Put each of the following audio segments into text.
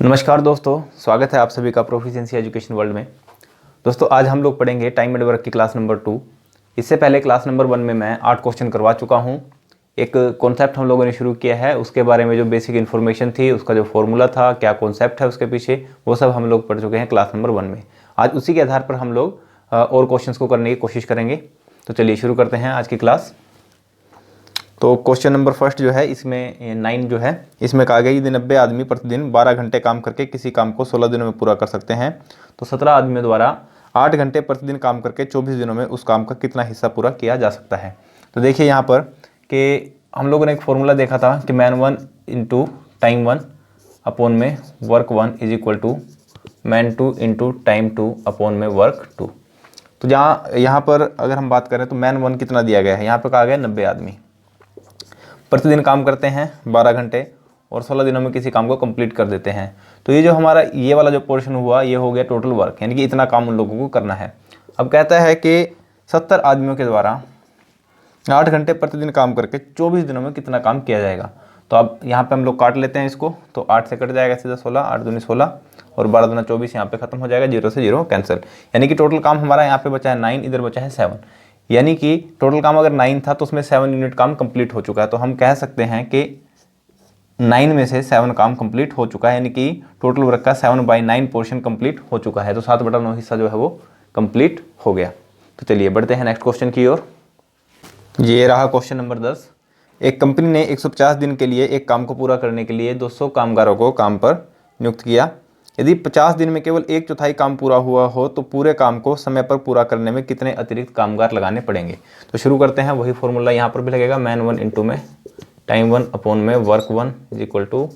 नमस्कार दोस्तों, स्वागत है आप सभी का प्रोफिशिएंसी एजुकेशन वर्ल्ड में। दोस्तों आज हम लोग पढ़ेंगे टाइम एंड वर्क की क्लास नंबर 2। इससे पहले क्लास नंबर 1 में मैं 8 क्वेश्चन करवा चुका हूं। एक कॉन्सेप्ट हम लोगों ने शुरू किया है, उसके बारे में जो बेसिक इन्फॉर्मेशन थी, उसका जो फॉर्मूला था, क्या कॉन्सेप्ट है उसके पीछे, वो सब हम लोग पढ़ चुके हैं क्लास नंबर 1 में। आज उसी के आधार पर हम लोग और क्वेश्चन को करने की कोशिश करेंगे। तो चलिए शुरू करते हैं आज की क्लास। तो क्वेश्चन नंबर फर्स्ट जो है, इसमें 9 जो है, इसमें कहा गया यदि 90 आदमी प्रतिदिन 12 घंटे काम करके किसी काम को 16 दिनों में पूरा कर सकते हैं तो 17 आदमियों द्वारा 8 घंटे प्रतिदिन काम करके 24 दिनों में उस काम का कितना हिस्सा पूरा किया जा सकता है। तो देखिए यहाँ पर कि हम लोगों ने एक फॉर्मूला देखा था कि मैन 1 इंटू टाइम 1 अपॉन में work 1 is equal to man 2 into time 2 upon में वर्क 2। तो यहाँ पर अगर हम बात करें तो मैन 1 कितना दिया गया है, यहाँ पर कहा गया 90 आदमी प्रतिदिन काम करते हैं 12 घंटे और 16 दिनों में किसी काम को कंप्लीट कर देते हैं। तो ये जो हमारा ये वाला जो पोर्शन हुआ, ये हो गया टोटल वर्क, यानी कि इतना काम उन लोगों को करना है। अब कहता है कि 70 आदमियों के द्वारा 8 घंटे प्रतिदिन काम करके 24 दिनों में कितना काम किया जाएगा। तो अब यहाँ पे हम लोग काट लेते हैं इसको, तो 8 से कट जाएगा सीधा 16, 8 दूनी 16 और 12 दूना 24, यहाँ पे खत्म हो जाएगा, 0 से 0 कैंसिल। यानी कि टोटल काम हमारा यहाँ पे बचा है 9, इधर बचा है 7। यानी कि टोटल काम अगर 9 था तो उसमें 7 यूनिट काम कंप्लीट हो चुका है। तो हम कह सकते हैं कि 9 में से 7 काम कंप्लीट हो चुका है, यानी कि टोटल वर्क का 7/9 पोर्शन कंप्लीट हो चुका है। तो 7/9 हिस्सा जो है वो कंप्लीट हो गया। तो चलिए बढ़ते हैं नेक्स्ट क्वेश्चन की ओर। ये रहा क्वेश्चन नंबर 10। एक कंपनी ने 150 दिन के लिए एक काम को पूरा करने के लिए 200 कामगारों को काम पर नियुक्त किया। यदि 50 दिन में केवल 1/4 काम पूरा हुआ हो तो पूरे काम को समय पर पूरा करने में कितने अतिरिक्त कामगार लगाने पड़ेंगे। तो शुरू करते हैं, वही फॉर्मूला यहाँ पर भी लगेगा, मैन 1 इंटू में टाइम 1 अपॉन में work 1 is equal to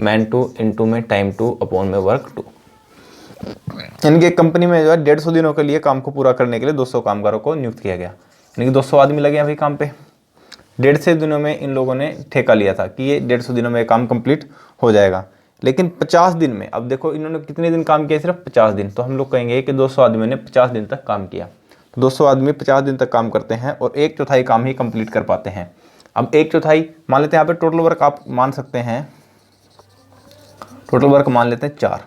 man 2 into में टाइम 2 अपॉन में वर्क 2। यानी कि कंपनी में जो है 150 दिनों के लिए काम को पूरा करने के लिए 200 कामगारों को नियुक्त किया गया, यानी कि 200 आदमी लगे अभी काम पे। 150 दिनों में इन लोगों ने ठेका लिया था कि ये 150 दिनों में काम कंप्लीट हो जाएगा। लेकिन 50 दिन में, अब देखो इन्होंने कितने दिन काम किया, सिर्फ 50 दिन। तो हम लोग कहेंगे कि 200 आदमियों ने 50 दिन तक काम किया। तो 200 आदमी 50 दिन तक काम करते हैं और 1/4 काम ही कंप्लीट कर पाते हैं। अब 1/4 मान लेते हैं, यहाँ पे टोटल वर्क आप मान सकते हैं, टोटल वर्क मान लेते हैं 4,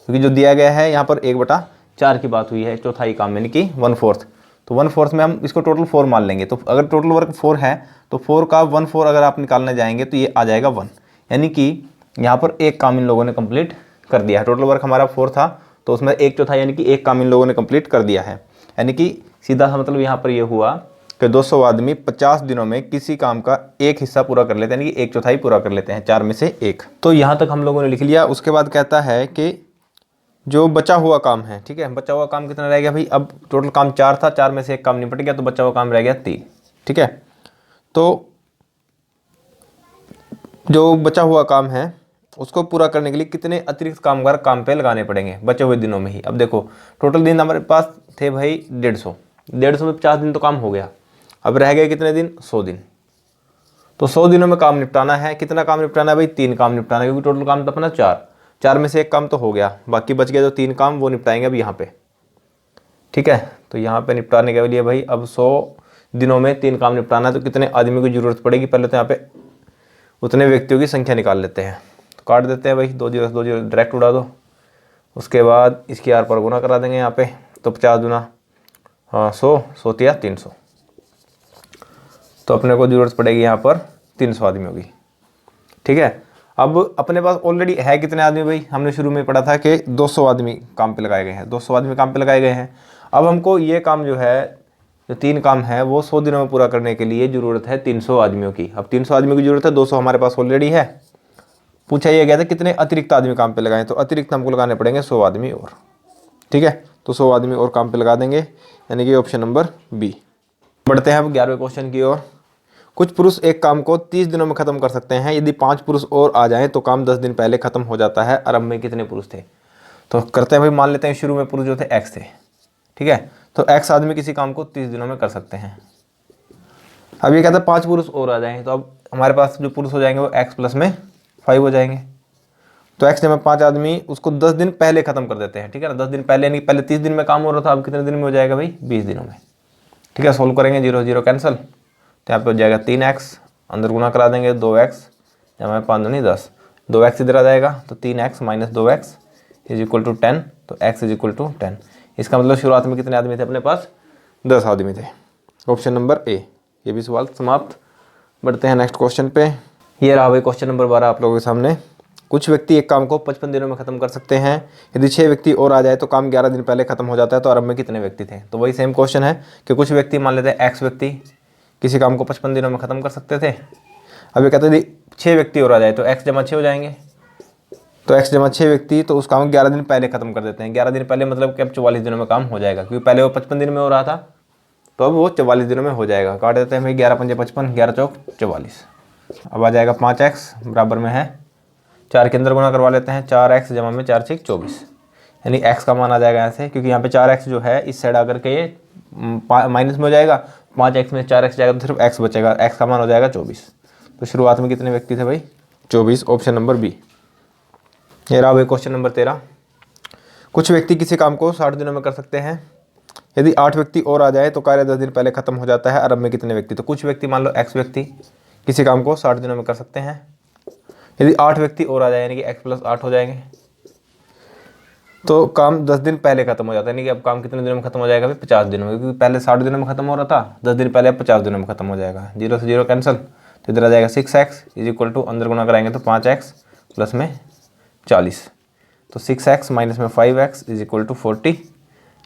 क्योंकि जो दिया गया है यहाँ पर 1/4 की बात हुई है, चौथाई काम यानी कि 1/4। तो 1/4 में हम इसको टोटल 4 मान लेंगे। तो अगर टोटल वर्क 4 है तो 4 का 1/4 अगर आप निकालने जाएंगे तो ये आ जाएगा 1, यानी कि यहाँ पर एक काम इन लोगों ने कंप्लीट कर दिया है। टोटल वर्क हमारा 4 था तो उसमें 1/4 यानी कि एक काम इन लोगों ने कंप्लीट कर दिया है। यानी कि सीधा सा मतलब यहाँ पर ये हुआ कि 200 आदमी 50 दिनों में किसी काम का एक हिस्सा पूरा कर लेते हैं, यानी कि 1/4 पूरा कर लेते हैं, 4 में से 1। तो यहाँ तक हम लोगों ने लिख लिया। उसके बाद कहता है कि जो बचा हुआ काम है, ठीक है, बचा हुआ काम कितना रह गया भाई। अब टोटल काम 4 था, 4 में से एक काम निपट गया तो बचा हुआ काम रह गया 3, ठीक है। तो जो बचा हुआ काम है उसको पूरा करने के लिए कितने अतिरिक्त कामगार काम पे लगाने पड़ेंगे बचे हुए दिनों में ही। अब देखो टोटल दिन हमारे पास थे भाई 150 में 50 दिन तो काम हो गया। अब रह गए कितने दिन, 100 दिन। तो 100 दिनों में काम निपटाना है। कितना काम निपटाना है भाई, 3 काम निपटाना है, क्योंकि टोटल काम तो अपना 4 में से एक काम तो हो गया, बाकी बच गया जो 3 काम वो निपटाएंगे अब यहाँ पे, ठीक है। तो यहाँ पे निपटाने के लिए भाई अब 100 दिनों में 3 काम निपटाना है तो कितने आदमी की जरूरत पड़ेगी। पहले तो यहाँ पे उतने व्यक्तियों की संख्या निकाल लेते हैं। तो काट देते हैं भाई, 2 0 2 0 डायरेक्ट उड़ा दो। उसके बाद इसकी आर पर गुना करा देंगे यहाँ पे, तो 50 दूना 100, 100 तिया 300। तो अपने को जरूरत पड़ेगी यहाँ पर 300 आदमियों की, ठीक है। अब अपने पास ऑलरेडी है कितने आदमी भाई, हमने शुरू में पढ़ा था कि 200 आदमी काम पे लगाए गए हैं, 200 आदमी काम पे लगाए गए हैं। अब हमको ये काम जो है, जो 3 काम है वो 100 दिनों में पूरा करने के लिए ज़रूरत है 300 आदमियों की। अब 300 आदमियों की ज़रूरत है, 200 हमारे पास ऑलरेडी है। पूछा यह गया था कितने अतिरिक्त आदमी काम पे लगाएं, तो अतिरिक्त हमको लगाने पड़ेंगे 100 आदमी और, ठीक है। तो 100 आदमी और काम पे लगा देंगे, यानी कि ऑप्शन नंबर बी। बढ़ते हैं अब 11वें क्वेश्चन की ओर। कुछ पुरुष एक काम को 30 दिनों में खत्म कर सकते हैं। यदि 5 पुरुष और आ जाएं तो काम 10 दिन पहले खत्म हो जाता है। आरंभ में कितने पुरुष थे। तो करते हैं भाई, मान लेते हैं शुरू में पुरुष जो थे x थे, ठीक है। तो x आदमी किसी काम को 30 दिनों में कर सकते हैं। अब ये कहता है 5 पुरुष और आ जाएंगे, तो अब हमारे पास जो पुरुष हो जाएंगे वो x प्लस में 5 हो जाएंगे। तो x में 5 आदमी उसको 10 दिन पहले खत्म कर देते हैं, ठीक है ना। 10 दिन पहले, यानी पहले 30 दिन में काम हो रहा था, अब कितने दिन में हो जाएगा भाई, 20 दिनों में, ठीक है। सोल्व करेंगे, 0 0 कैंसिल, तो यहाँ पे हो जाएगा 3x, अंदर गुना करा देंगे 2x, यहाँ 5 दूनी 10, 2x इधर आ जाएगा तो 3x minus 2x is equal to 10, तो x इज इक्वल टू 10। इसका मतलब शुरुआत में कितने आदमी थे अपने पास? 10 आदमी थे। Option number A. ये भी सवाल समाप्त। बढ़ते हैं नेक्स्ट क्वेश्चन पे। ये रहा भाई क्वेश्चन नंबर 12 आप लोगों के सामने। कुछ व्यक्ति एक काम को 55 दिनों में खत्म कर सकते हैं। यदि 6 व्यक्ति और आ जाए तो काम 11 दिन पहले खत्म हो जाता है, तो अरब में कितने व्यक्ति थे? तो वही सेम क्वेश्चन है कि कुछ व्यक्ति, मान लेते हैं x व्यक्ति किसी काम को 55 दिनों में खत्म कर सकते थे। अब ये कहते हैं यदि 6 व्यक्ति और आ जाए तो x जमा 6 हो जाएंगे, तो x जमा 6 व्यक्ति, तो उस काम को 11 दिन पहले खत्म कर देते हैं। 11 दिन पहले मतलब कि अब 44 दिनों में काम हो जाएगा, क्योंकि पहले वो 55 दिन में हो रहा था, तो अब वो 44 दिनों में हो जाएगा। काट देते हैं भाई, 11 पंजे 55, 11 चौक 44। अब आ जाएगा 5x बराबर में है 4 के अंदर गुना करवा लेते हैं, 4x जमा में 4 6 24, यानी x का मान आ जाएगा यहाँ से, क्योंकि यहाँ पे 4x जो है इस साइड आकर के ये माइनस में हो जाएगा, 5x में 4x जाएगा तो सिर्फ x बचेगा, x का मान हो जाएगा 24। तो शुरुआत में कितने व्यक्ति थे भाई? 24। Option number B. ये रहा भाई क्वेश्चन नंबर 13। कुछ व्यक्ति किसी काम को 60 दिनों में कर सकते हैं। यदि 8 व्यक्ति और आ जाए तो कार्य 10 दिन पहले खत्म हो जाता है। अरब में कितने व्यक्ति? तो कुछ व्यक्ति, मान लो x व्यक्ति किसी काम को 60 दिनों में कर सकते हैं। यदि 8 व्यक्ति और आ जाए, यानी कि x प्लस 8 हो जाएंगे, तो काम 10 दिन पहले खत्म हो जाता है। यानी कि अब काम कितने दिनों में खत्म हो जाएगा भाई? 50 दिनों में, क्योंकि पहले 60 दिनों में खत्म हो रहा था, 10 दिन पहले अब 50 दिनों में खत्म हो जाएगा। 0 से 0 कैंसिल, तो इधर आ जाएगा 6x इज इक्वल टू, अंदर गुना कराएंगे तो 5x प्लस में 40, तो 6x माइनस में 5x इज इक्वल टू 40।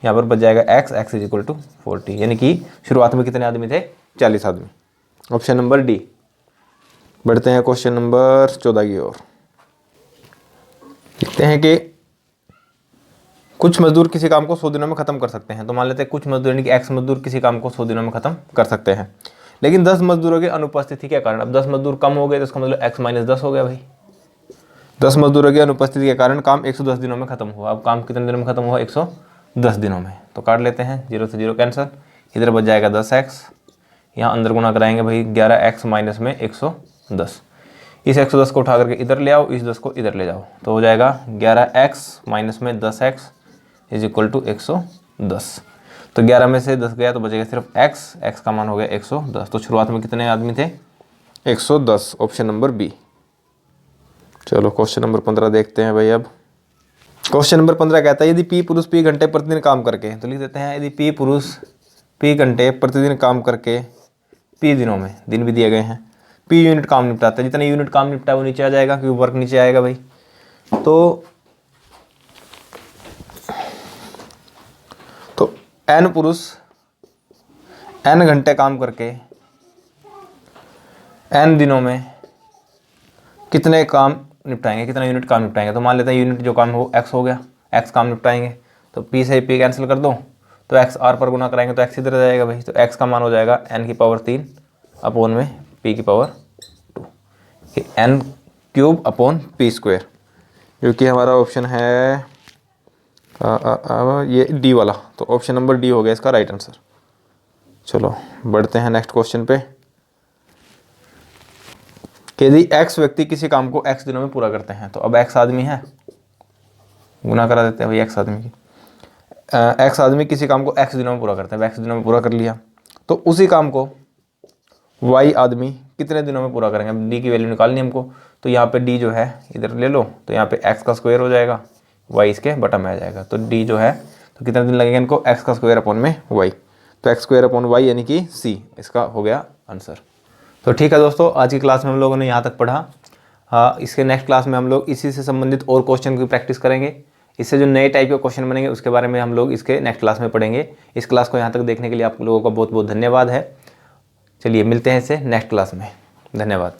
यहाँ पर बच जाएगा x इज इक्वल टू 40, यानी कि शुरुआत में कितने आदमी थे? 40 आदमी। Option number D. बढ़ते हैं क्वेश्चन नंबर 14 की ओर। लिखते हैं कि कुछ मजदूर किसी काम को 100 दिनों में खत्म कर सकते हैं। तो मान लेते हैं कुछ मजदूर, यानी कि x मजदूर किसी काम को 100 दिनों में खत्म कर सकते हैं, लेकिन 10 मजदूरों की अनुपस्थिति के कारण, अब 10 मजदूर कम हो गए तो इसका मतलब x माइनस 10 हो गया भाई। 10 मजदूरों की अनुपस्थिति के कारण काम 110 दिनों में खत्म हुआ। अब काम कितने दिनों में खत्म हुआ? 110 दिनों में। तो काट लेते हैं, 0 से 0 कैंसिल, इधर बच जाएगा 10x, यहाँ अंदर गुना कराएंगे भाई 11x माइनस में 110। इस 110 को उठा करके इधर ले आओ, इस 10 को इधर ले जाओ, तो हो जाएगा 11x माइनस में 10x इज इक्वल टू 110। तो 11 में से 10 गया तो बचेगा सिर्फ x का मान हो गया 110। तो शुरुआत में कितने आदमी थे? 110। Option number B. चलो क्वेश्चन नंबर 15 देखते हैं भाई। अब क्वेश्चन नंबर 15 कहता है यदि p पुरुष p घंटे प्रतिदिन काम करके, तो लिख देते हैं यदि p पुरुष p घंटे प्रतिदिन काम करके p दिनों में, दिन भी दिए गए हैं, p यूनिट काम निपटाता है। जितने यूनिट काम निपटा वो नीचे आ जाएगा, क्योंकि वर्क नीचे आएगा भाई। तो n पुरुष n घंटे काम करके n दिनों में कितने काम निपटाएंगे, कितना यूनिट काम निपटाएंगे? तो मान लेते हैं यूनिट जो काम हो x हो गया, x काम निपटाएंगे, तो p से p कैंसिल कर दो, तो x r पर गुना कराएंगे तो x इधर आ जाएगा भाई। तो x का मान हो जाएगा n की पावर 3 अपॉन में p की पावर 2, कि n cube upon p square, जो कि हमारा ऑप्शन है ये डी वाला। तो ऑप्शन नंबर डी हो गया इसका राइट आंसर। चलो बढ़ते हैं नेक्स्ट क्वेश्चन पे। कि यदि x व्यक्ति किसी काम को x दिनों में पूरा करते हैं, तो अब x आदमी है, गुना करा देते हैं भाई x आदमी की। x आदमी किसी काम को x दिनों में पूरा करते हैं, x दिनों में पूरा कर लिया, तो उसी काम को y आदमी कितने दिनों में पूरा करेंगे? d की वैल्यू निकालनी हमको, तो यहाँ पे d जो है इधर ले लो, तो यहाँ पे x का स्क्वायर हो जाएगा, y इसके बटा में आ जाएगा। तो d जो है तो कितने दिन लगेंगे इनको? x का स्क्वायर अपॉन में y, तो x स्क्वायर अपॉन y यानी कि c इसका हो गया आंसर। तो ठीक है दोस्तों, आज की क्लास में हम लोगों ने यहाँ तक पढ़ा। इसके नेक्स्ट क्लास में हम लोग इसी से संबंधित और क्वेश्चन की प्रैक्टिस करेंगे। इससे जो नए टाइप के क्वेश्चन बनेंगे उसके बारे में हम लोग इसके नेक्स्ट क्लास में पढ़ेंगे। इस क्लास को यहाँ तक देखने के लिए आप लोगों का बहुत बहुत धन्यवाद है। चलिए मिलते हैं इससे नेक्स्ट क्लास में। धन्यवाद।